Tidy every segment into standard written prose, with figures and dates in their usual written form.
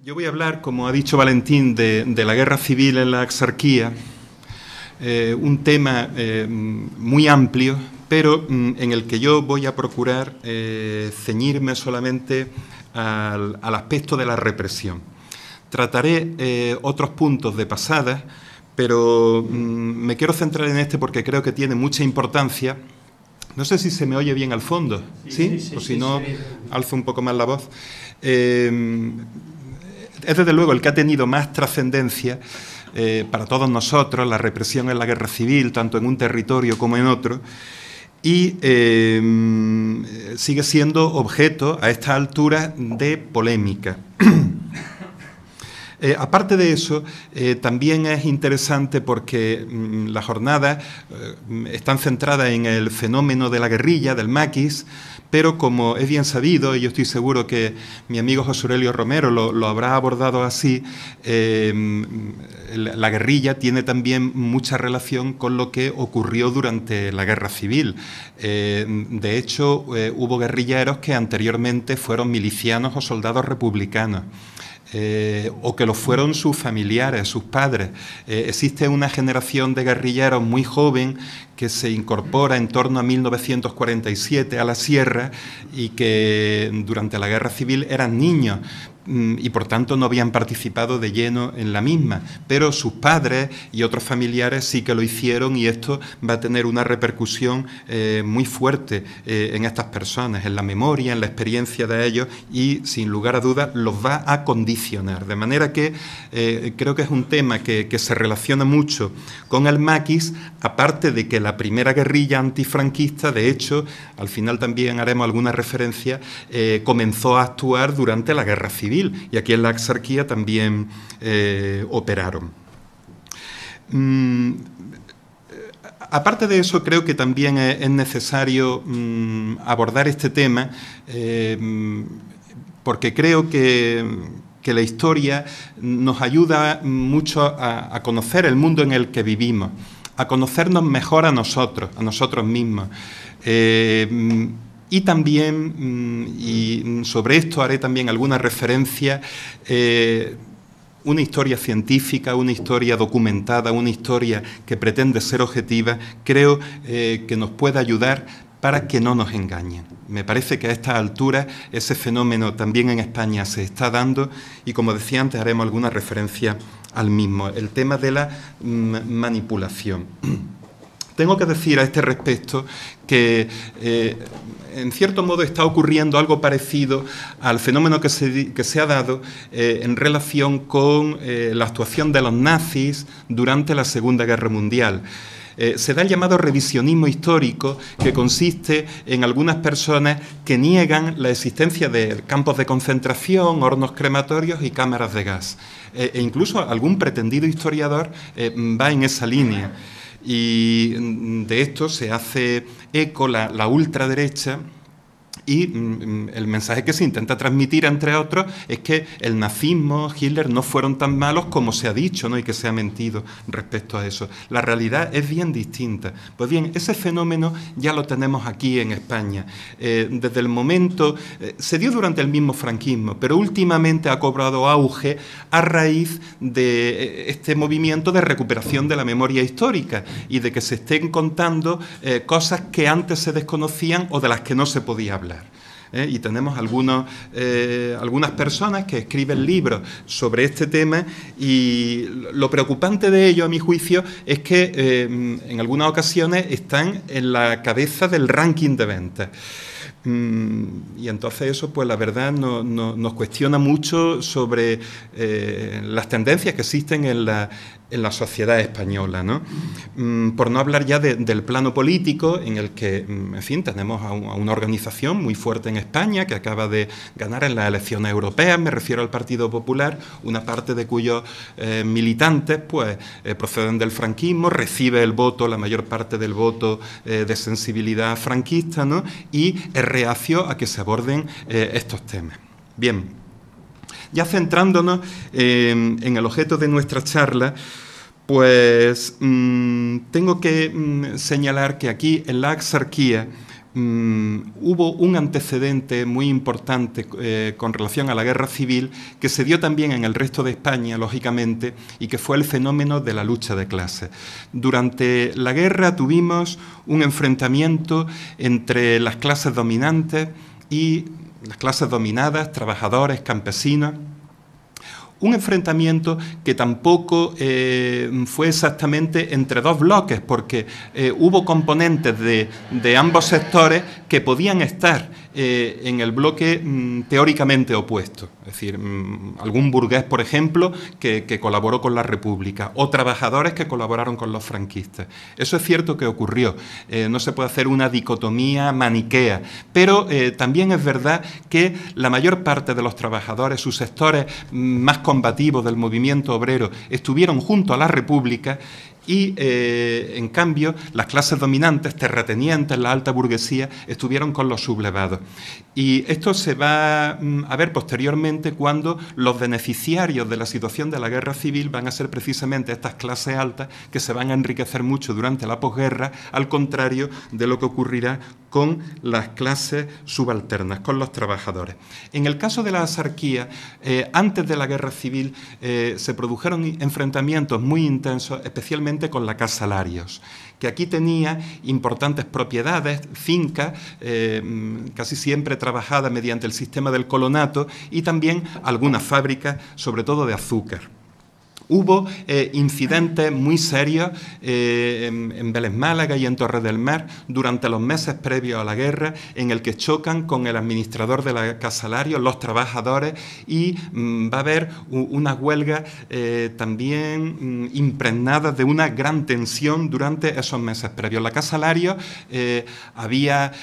Yo voy a hablar, como ha dicho Valentín, de la guerra civil en la Axarquía, un tema muy amplio, pero en el que yo voy a procurar ceñirme solamente al aspecto de la represión. Trataré otros puntos de pasada, pero me quiero centrar en este porque creo que tiene mucha importancia. No sé si se me oye bien al fondo, ¿sí? O si no, alzo un poco más la voz. Es desde luego el que ha tenido más trascendencia para todos nosotros, la represión en la guerra civil, tanto en un territorio como en otro, y sigue siendo objeto a estas alturas de polémica. Aparte de eso, también es interesante porque las jornadas están centradas en el fenómeno de la guerrilla, del maquis, pero como es bien sabido, y yo estoy seguro que mi amigo José Aurelio Romero lo habrá abordado así, la guerrilla tiene también mucha relación con lo que ocurrió durante la guerra civil. De hecho, hubo guerrilleros que anteriormente fueron milicianos o soldados republicanos. O que lo fueron sus familiares, sus padres. Existe una generación de guerrilleros muy joven que se incorpora en torno a 1947 a la sierra y que durante la guerra civil eran niños y por tanto no habían participado de lleno en la misma, pero sus padres y otros familiares sí que lo hicieron y esto va a tener una repercusión muy fuerte en estas personas, en la memoria, en la experiencia de ellos y sin lugar a dudas los va a condicionar, de manera que creo que es un tema que se relaciona mucho con el maquis, aparte de que la primera guerrilla antifranquista, de hecho, al final también haremos alguna referencia, comenzó a actuar durante la guerra civil. Y aquí en la Axarquía también operaron. Aparte de eso, creo que también es necesario abordar este tema porque creo que la historia nos ayuda mucho a conocer el mundo en el que vivimos, a conocernos mejor a nosotros mismos. Y también, y sobre esto haré también alguna referencia, una historia científica, una historia documentada, una historia que pretende ser objetiva, creo que nos puede ayudar para que no nos engañen. Me parece que a estas alturas ese fenómeno también en España se está dando y, como decía antes, haremos alguna referencia al mismo, el tema de la manipulación. Tengo que decir a este respecto que, en cierto modo, está ocurriendo algo parecido al fenómeno que se ha dado en relación con la actuación de los nazis durante la Segunda Guerra Mundial. Se da el llamado revisionismo histórico, que consiste en algunas personas que niegan la existencia de campos de concentración, hornos crematorios y cámaras de gas. E incluso algún pretendido historiador va en esa línea. Y de esto se hace eco la ultraderecha y el mensaje que se intenta transmitir, entre otros, es que el nazismo, Hitler, no fueron tan malos como se ha dicho, ¿no? Y que se ha mentido respecto a eso. La realidad es bien distinta. Pues bien, ese fenómeno ya lo tenemos aquí en España. Desde el momento, se dio durante el mismo franquismo, pero últimamente ha cobrado auge a raíz de este movimiento de recuperación de la memoria histórica y de que se estén contando cosas que antes se desconocían o de las que no se podía hablar. Y tenemos algunas personas que escriben libros sobre este tema y lo preocupante de ello, a mi juicio, es que en algunas ocasiones están en la cabeza del ranking de ventas. Y entonces eso, pues la verdad, nos cuestiona mucho sobre las tendencias que existen en la sociedad española, ¿no? Por no hablar ya del plano político, en el que, en fin, tenemos a una organización muy fuerte en España que acaba de ganar en las elecciones europeas, me refiero al Partido Popular, una parte de cuyos militantes pues proceden del franquismo, recibe el voto, la mayor parte del voto de sensibilidad franquista, ¿no? Y es reacio a que se aborden estos temas. Bien, ya centrándonos en el objeto de nuestra charla, pues tengo que señalar que aquí en la Axarquía hubo un antecedente muy importante con relación a la guerra civil que se dio también en el resto de España, lógicamente, y que fue el fenómeno de la lucha de clases. Durante la guerra tuvimos un enfrentamiento entre las clases dominantes y las clases dominadas, trabajadores, campesinos. Un enfrentamiento que tampoco fue exactamente entre dos bloques, porque hubo componentes de ambos sectores que podían estar en el bloque teóricamente opuesto. Es decir, algún burgués, por ejemplo, que colaboró con la República, o trabajadores que colaboraron con los franquistas. Eso es cierto que ocurrió. No se puede hacer una dicotomía maniquea, pero también es verdad que la mayor parte de los trabajadores, sus sectores más combativos del movimiento obrero, estuvieron junto a la República y, en cambio, las clases dominantes, terratenientes, la alta burguesía, estuvieron con los sublevados. Y esto se va a ver posteriormente cuando los beneficiarios de la situación de la guerra civil van a ser precisamente estas clases altas que se van a enriquecer mucho durante la posguerra, al contrario de lo que ocurrirá con las clases subalternas, con los trabajadores. En el caso de la Axarquía, antes de la guerra civil se produjeron enfrentamientos muy intensos, especialmente con la Casa Larios, que aquí tenía importantes propiedades, fincas, casi siempre trabajadas mediante el sistema del colonato, y también algunas fábricas, sobre todo de azúcar. Hubo incidentes muy serios en Vélez Málaga y en Torre del Mar durante los meses previos a la guerra, en el que chocan con el administrador de la Casa Larios, los trabajadores, y va a haber unas huelgas también impregnadas de una gran tensión durante esos meses previos. La Casa Larios había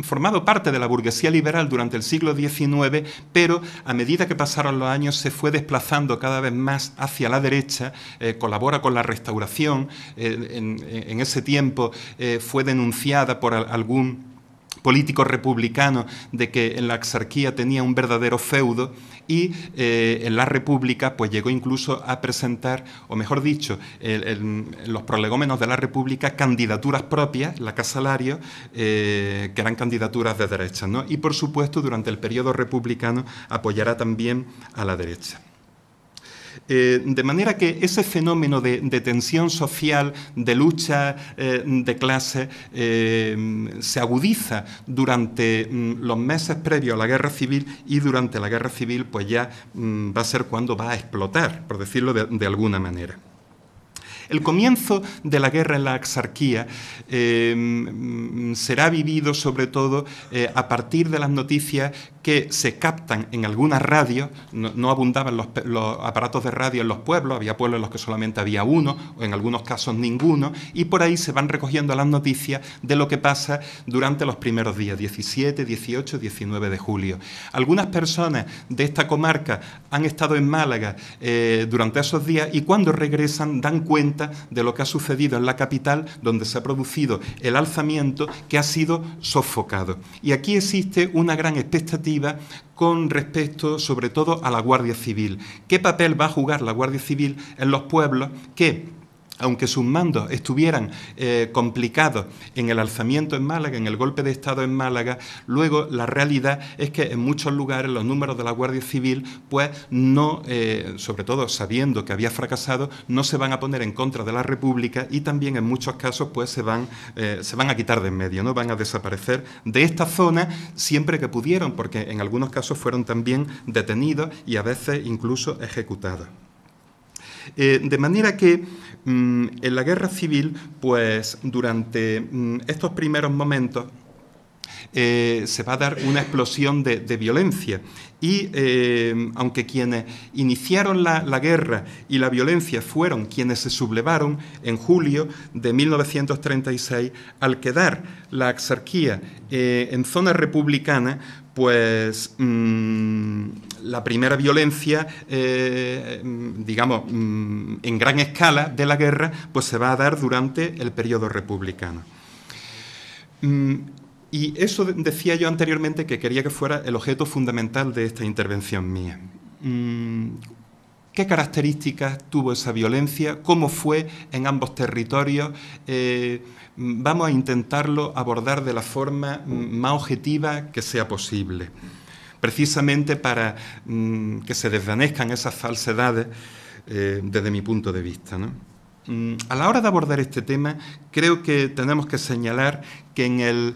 formado parte de la burguesía liberal durante el siglo XIX, pero a medida que pasaron los años se fue desplazando cada vez más hacia la derecha, colabora con la Restauración, en ese tiempo fue denunciada por algún político republicano de que en la Axarquía tenía un verdadero feudo, y en la República pues llegó incluso a presentar, o mejor dicho, en los prolegómenos de la República, candidaturas propias, la Casa Larios, que eran candidaturas de derecha, ¿no? Y por supuesto durante el periodo republicano apoyará también a la derecha. De manera que ese fenómeno de tensión social, de lucha de clases, se agudiza durante los meses previos a la guerra civil, y durante la guerra civil pues ya va a ser cuando va a explotar, por decirlo de alguna manera. El comienzo de la guerra en la Axarquía será vivido sobre todo a partir de las noticias que se captan en algunas radios. No abundaban los aparatos de radio en los pueblos, había pueblos en los que solamente había uno, o en algunos casos ninguno, y por ahí se van recogiendo las noticias de lo que pasa durante los primeros días, 17, 18, 19 de julio. Algunas personas de esta comarca han estado en Málaga durante esos días, y cuando regresan dan cuenta de lo que ha sucedido en la capital, donde se ha producido el alzamiento que ha sido sofocado. Y aquí existe una gran expectativa con respecto, sobre todo, a la Guardia Civil. ¿Qué papel va a jugar la Guardia Civil en los pueblos que, aunque sus mandos estuvieran complicados en el alzamiento en Málaga, en el golpe de Estado en Málaga, luego la realidad es que en muchos lugares los números de la Guardia Civil, pues no, sobre todo sabiendo que había fracasado, no se van a poner en contra de la República, y también en muchos casos pues se van a quitar de en medio, ¿no? Van a desaparecer de esta zona siempre que pudieron, porque en algunos casos fueron también detenidos y a veces incluso ejecutados. De manera que en la guerra civil, pues durante estos primeros momentos se va a dar una explosión de violencia, y aunque quienes iniciaron la guerra y la violencia fueron quienes se sublevaron en julio de 1936, al quedar la Axarquía en zona republicana, pues la primera violencia, digamos, en gran escala de la guerra, pues se va a dar durante el periodo republicano. Y eso decía yo anteriormente que quería que fuera el objeto fundamental de esta intervención mía. qué características tuvo esa violencia, cómo fue en ambos territorios. Vamos a intentarlo abordar de la forma más objetiva que sea posible, precisamente para que se desvanezcan esas falsedades desde mi punto de vista, ¿no? A la hora de abordar este tema, creo que tenemos que señalar que en el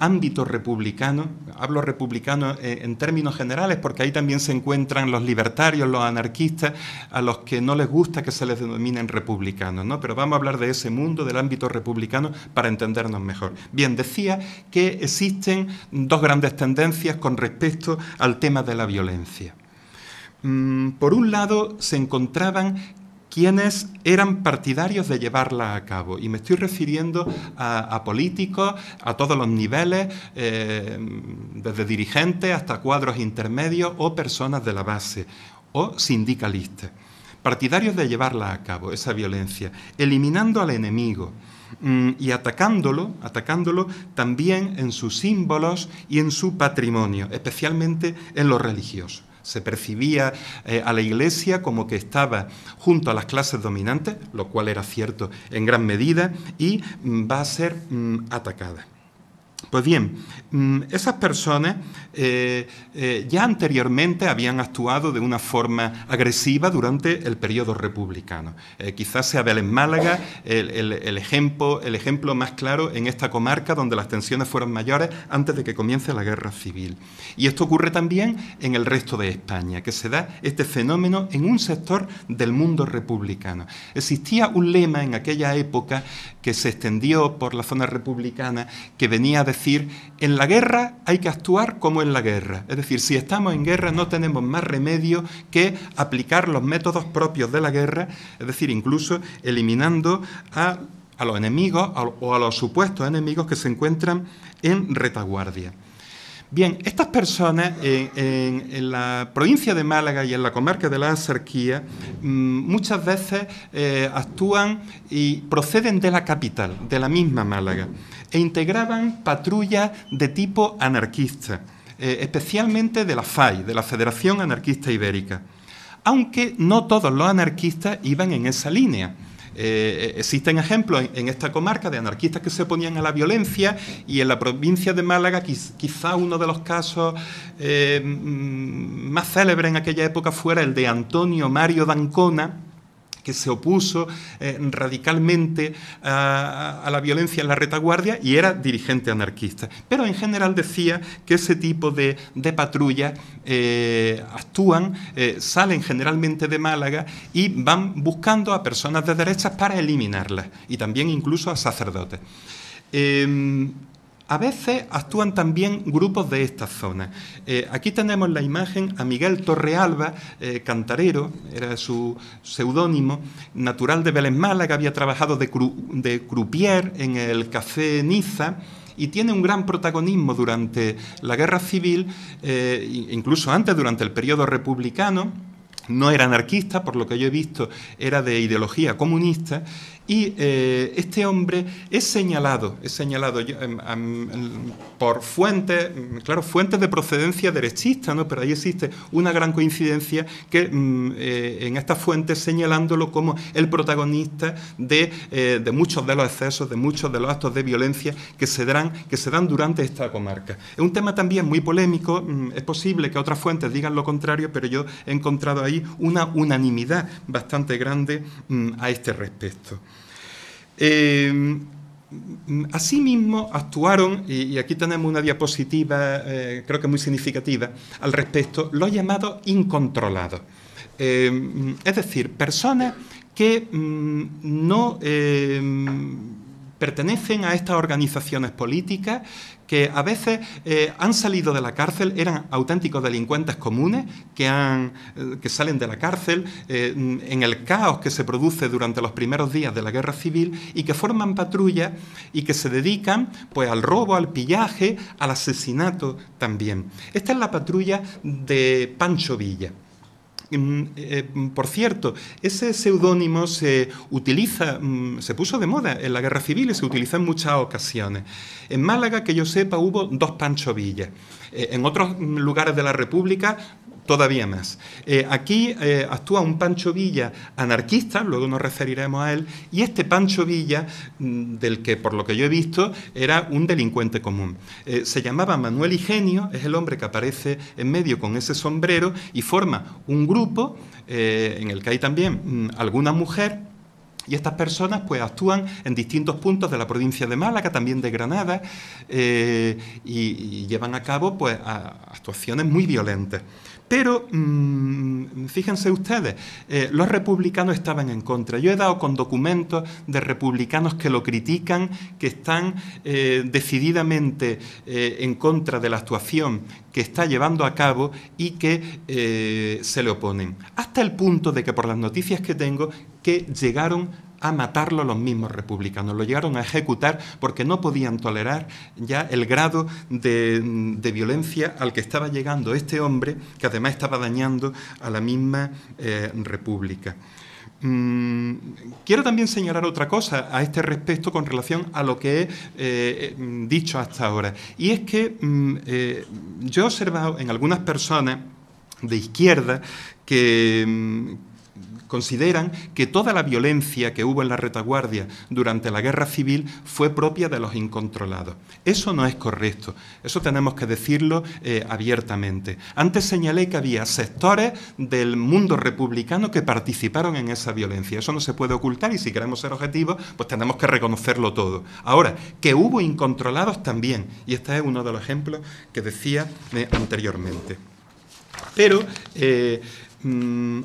ámbito republicano, hablo republicano en términos generales porque ahí también se encuentran los libertarios, los anarquistas, a los que no les gusta que se les denominen republicanos, ¿no? Pero vamos a hablar de ese mundo, del ámbito republicano, para entendernos mejor. Bien, decía que existen dos grandes tendencias con respecto al tema de la violencia. Por un lado, se encontraban quienes eran partidarios de llevarla a cabo. Y me estoy refiriendo a políticos a todos los niveles, desde dirigentes hasta cuadros intermedios o personas de la base, o sindicalistas. Partidarios de llevarla a cabo, esa violencia, eliminando al enemigo y atacándolo también en sus símbolos y en su patrimonio, especialmente en lo religioso. Se percibía a la Iglesia como que estaba junto a las clases dominantes, lo cual era cierto en gran medida, y va a ser atacada. Pues bien, esas personas ya anteriormente habían actuado de una forma agresiva durante el periodo republicano. Quizás sea Vélez Málaga el ejemplo más claro en esta comarca donde las tensiones fueron mayores antes de que comience la guerra civil. Y esto ocurre también en el resto de España, que se da este fenómeno en un sector del mundo republicano. Existía un lema en aquella época que se extendió por la zona republicana que venía a decir: en la guerra hay que actuar como en la guerra. Es decir, si estamos en guerra no tenemos más remedio que aplicar los métodos propios de la guerra, es decir, incluso eliminando a los enemigos o a los supuestos enemigos que se encuentran en retaguardia. Bien, estas personas en la provincia de Málaga y en la comarca de la Axarquía muchas veces actúan y proceden de la capital, de la misma Málaga, e integraban patrullas de tipo anarquista, especialmente de la FAI, de la Federación Anarquista Ibérica, aunque no todos los anarquistas iban en esa línea. Existen ejemplos en esta comarca de anarquistas que se oponían a la violencia, y en la provincia de Málaga quizá uno de los casos más célebres en aquella época fuera el de Antonio Mario d'Ancona, que se opuso radicalmente a la violencia en la retaguardia y era dirigente anarquista. Pero en general decía que ese tipo de patrullas actúan, salen generalmente de Málaga y van buscando a personas de derechas para eliminarlas, y también incluso a sacerdotes. A veces actúan también grupos de esta zona. Aquí tenemos la imagen a Miguel Torrealba, cantarero, era su seudónimo, natural de Vélez Málaga, había trabajado de croupier en el Café Niza y tiene un gran protagonismo durante la Guerra Civil, incluso antes, durante el periodo republicano. No era anarquista, por lo que yo he visto, era de ideología comunista, y este hombre es señalado por fuentes, claro, fuentes de procedencia derechista, ¿no? Pero ahí existe una gran coincidencia que en estas fuentes señalándolo como el protagonista de muchos de los excesos, de muchos de los actos de violencia que se dan durante esta comarca. Es un tema también muy polémico, es posible que otras fuentes digan lo contrario, pero yo he encontrado ahí una unanimidad bastante grande a este respecto. Asimismo actuaron, y aquí tenemos una diapositiva creo que muy significativa al respecto, los llamados incontrolados. Es decir, personas que no pertenecen a estas organizaciones políticas, que a veces han salido de la cárcel, eran auténticos delincuentes comunes que salen de la cárcel en el caos que se produce durante los primeros días de la Guerra Civil y que forman patrullas y que se dedican pues al robo, al pillaje, al asesinato también. Esta es la patrulla de Pancho Villa. Por cierto, ese seudónimo se puso de moda en la Guerra Civil y se utilizó en muchas ocasiones. En Málaga, que yo sepa, hubo 2 Pancho Villa. En otros lugares de la República todavía más. Aquí actúa un Pancho Villa anarquista, luego nos referiremos a él, y este Pancho Villa, del que por lo que yo he visto era un delincuente común. Se llamaba Manuel Higenio, es el hombre que aparece en medio con ese sombrero y forma un grupo en el que hay también alguna mujer. Y estas personas pues actúan en distintos puntos de la provincia de Málaga, también de Granada, y llevan a cabo pues actuaciones muy violentas. Pero, fíjense ustedes, los republicanos estaban en contra. Yo he dado con documentos de republicanos que lo critican, que están decididamente en contra de la actuación que está llevando a cabo y que se le oponen. Hasta el punto de que, por las noticias que tengo, que llegaron a matarlo los mismos republicanos, lo llegaron a ejecutar porque no podían tolerar ya el grado de violencia al que estaba llegando este hombre, que además estaba dañando a la misma república. Quiero también señalar otra cosa a este respecto con relación a lo que he dicho hasta ahora, y es que yo he observado en algunas personas de izquierda que consideran que toda la violencia que hubo en la retaguardia durante la Guerra Civil fue propia de los incontrolados. Eso no es correcto, eso tenemos que decirlo abiertamente. Antes señalé que había sectores del mundo republicano que participaron en esa violencia. Eso no se puede ocultar y si queremos ser objetivos, pues tenemos que reconocerlo todo. Ahora, que hubo incontrolados también, y este es uno de los ejemplos que decía anteriormente. Pero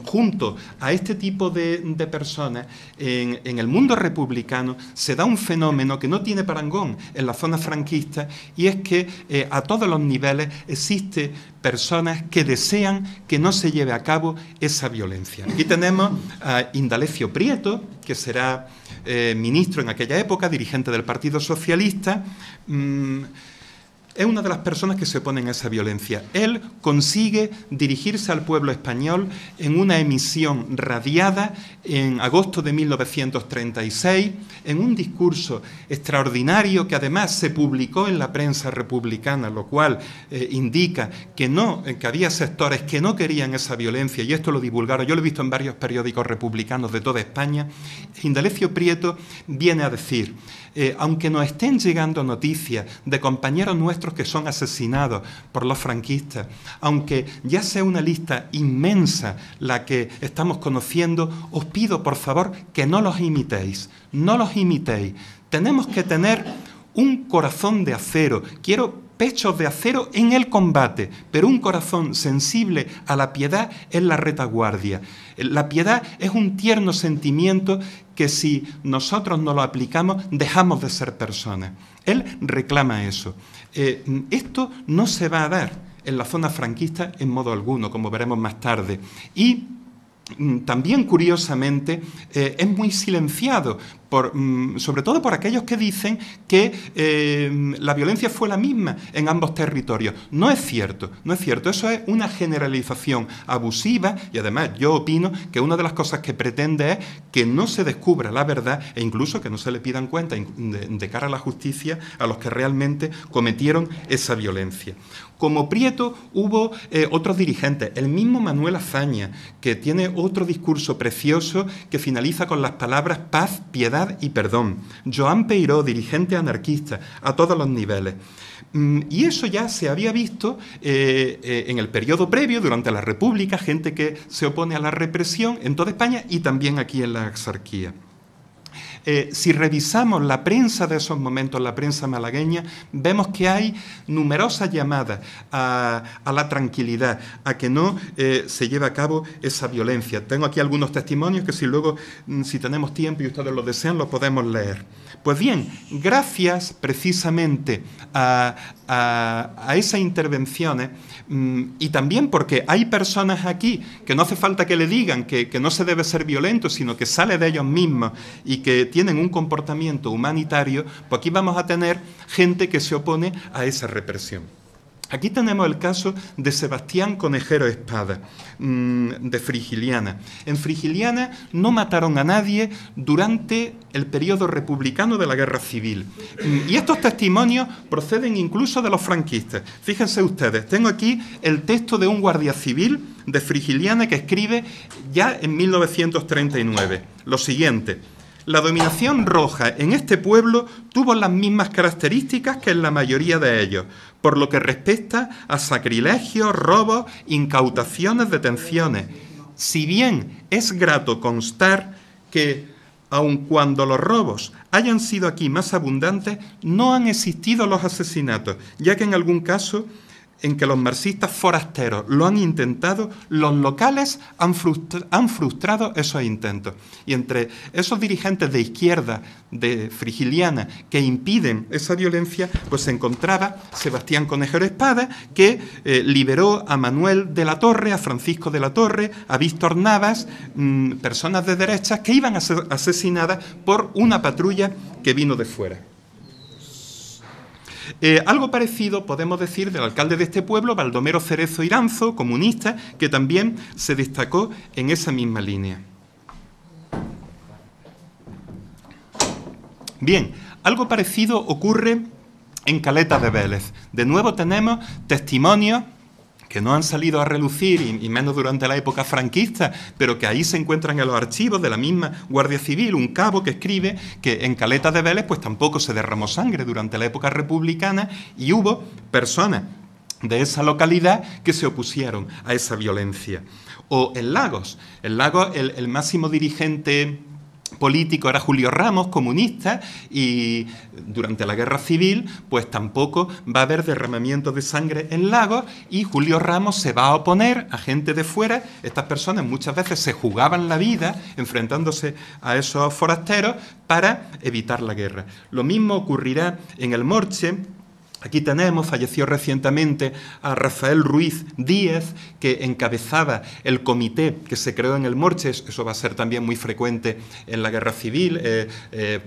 junto a este tipo de personas, en el mundo republicano se da un fenómeno que no tiene parangón en la zona franquista, y es que a todos los niveles existen personas que desean que no se lleve a cabo esa violencia. Aquí tenemos a Indalecio Prieto, que será ministro en aquella época, dirigente del Partido Socialista. Es una de las personas que se oponen a esa violencia. Él consigue dirigirse al pueblo español en una emisión radiada en agosto de 1936, en un discurso extraordinario que además se publicó en la prensa republicana, lo cual indica que había sectores que no querían esa violencia, y esto lo divulgaron, yo lo he visto en varios periódicos republicanos de toda España. Indalecio Prieto viene a decir: aunque nos estén llegando noticias de compañeros nuestros que son asesinados por los franquistas, aunque ya sea una lista inmensa la que estamos conociendo, os pido por favor que no los imitéis, no los imitéis. Tenemos que tener un corazón de acero, quiero pechos de acero en el combate, pero un corazón sensible a la piedad en la retaguardia. La piedad es un tierno sentimiento que si nosotros no lo aplicamos, dejamos de ser personas. Él reclama eso. Esto no se va a dar en la zona franquista en modo alguno, como veremos más tarde. Y también, curiosamente, es muy silenciado, sobre todo por aquellos que dicen que la violencia fue la misma en ambos territorios. No es cierto, no es cierto. Eso es una generalización abusiva, y además yo opino que una de las cosas que pretende es que no se descubra la verdad e incluso que no se le pidan cuentas de cara a la justicia a los que realmente cometieron esa violencia. Como Prieto hubo otros dirigentes, el mismo Manuel Azaña, que tiene otro discurso precioso que finaliza con las palabras paz, piedad y perdón. Joan Peiró, dirigente anarquista, a todos los niveles. Y eso ya se había visto en el periodo previo, durante la República, gente que se opone a la represión en toda España y también aquí en la Axarquía. Si revisamos la prensa de esos momentos, la prensa malagueña, vemos que hay numerosas llamadas a la tranquilidad, a que no se lleve a cabo esa violencia. Tengo aquí algunos testimonios que si tenemos tiempo y ustedes lo desean, los podemos leer. Pues bien, gracias precisamente a esas intervenciones, y también porque hay personas aquí que no hace falta que le digan que no se debe ser violento, sino que sale de ellos mismos y que tienen un comportamiento humanitario, pues aquí vamos a tener gente que se opone a esa represión. Aquí tenemos el caso de Sebastián Conejero Espada, de Frigiliana. En Frigiliana no mataron a nadie durante el periodo republicano de la Guerra Civil. Y estos testimonios proceden incluso de los franquistas. Fíjense ustedes, tengo aquí el texto de un guardia civil de Frigiliana que escribe ya en 1939 lo siguiente: la dominación roja en este pueblo tuvo las mismas características que en la mayoría de ellos, por lo que respecta a sacrilegios, robos, incautaciones, detenciones. Si bien es grato constar que, aun cuando los robos hayan sido aquí más abundantes, no han existido los asesinatos, ya que en algún caso en que los marxistas forasteros lo han intentado, los locales han frustrado esos intentos. Y entre esos dirigentes de izquierda, de Frigiliana, que impiden esa violencia, pues se encontraba Sebastián Conejero Espada, que liberó a Manuel de la Torre, a Francisco de la Torre, a Víctor Navas, personas de derechas que iban a ser asesinadas por una patrulla que vino de fuera. Algo parecido podemos decir del alcalde de este pueblo, Baldomero Cerezo Iranzo, comunista, que también se destacó en esa misma línea. Bien, algo parecido ocurre en Caleta de Vélez. De nuevo tenemos testimonios que no han salido a relucir, y menos durante la época franquista, pero que ahí se encuentran en los archivos de la misma Guardia Civil, un cabo que escribe que en Caleta de Vélez pues tampoco se derramó sangre durante la época republicana y hubo personas de esa localidad que se opusieron a esa violencia. O en Lagos, el máximo dirigente político era Julio Ramos, comunista, y durante la Guerra Civil pues tampoco va a haber derramamiento de sangre en Lagos, y Julio Ramos se va a oponer a gente de fuera. Estas personas muchas veces se jugaban la vida enfrentándose a esos forasteros para evitar la guerra. Lo mismo ocurrirá en el Morche. Aquí tenemos, falleció recientemente, a Rafael Ruiz Díez, que encabezaba el comité que se creó en el Morche. Eso va a ser también muy frecuente en la Guerra Civil.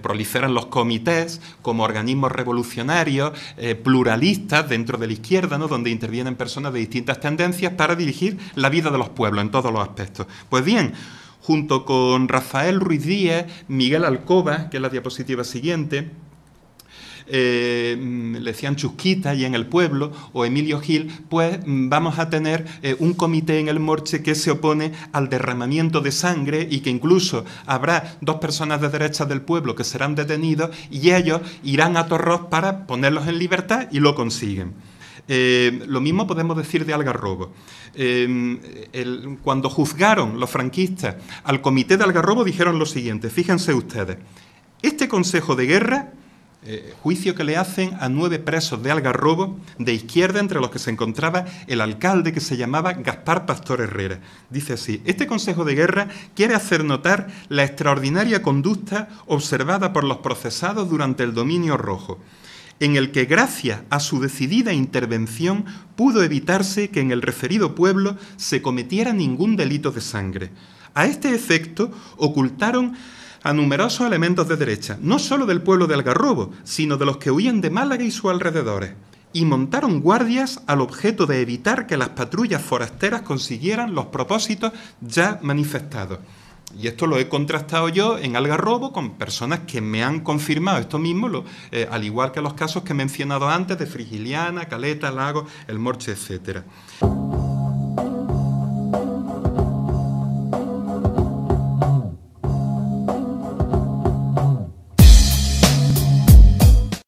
Proliferan los comités como organismos revolucionarios, pluralistas dentro de la izquierda, ¿no?, donde intervienen personas de distintas tendencias para dirigir la vida de los pueblos en todos los aspectos. Pues bien, junto con Rafael Ruiz Díez, Miguel Alcoba, que es la diapositiva siguiente, le decían Chusquita y en el pueblo, o Emilio Gil, pues vamos a tener un comité en el Morche que se opone al derramamiento de sangre, y que incluso habrá 2 personas de derechas del pueblo que serán detenidos y ellos irán a Torrós para ponerlos en libertad, y lo consiguen. Lo mismo podemos decir de Algarrobo. Cuando juzgaron los franquistas al comité de Algarrobo dijeron lo siguiente: fíjense ustedes, este Consejo de Guerra, juicio que le hacen a 9 presos de Algarrobo de izquierda, entre los que se encontraba el alcalde, que se llamaba Gaspar Pastor Herrera. Dice así: este Consejo de Guerra quiere hacer notar la extraordinaria conducta observada por los procesados durante el dominio rojo, en el que gracias a su decidida intervención pudo evitarse que en el referido pueblo se cometiera ningún delito de sangre. A este efecto ocultaron a numerosos elementos de derecha, no solo del pueblo de Algarrobo, sino de los que huían de Málaga y sus alrededores, y montaron guardias al objeto de evitar que las patrullas forasteras consiguieran los propósitos ya manifestados. Y esto lo he contrastado yo en Algarrobo con personas que me han confirmado esto mismo, al igual que los casos que he mencionado antes de Frigiliana, Caleta, Lagos, el Morche, etc.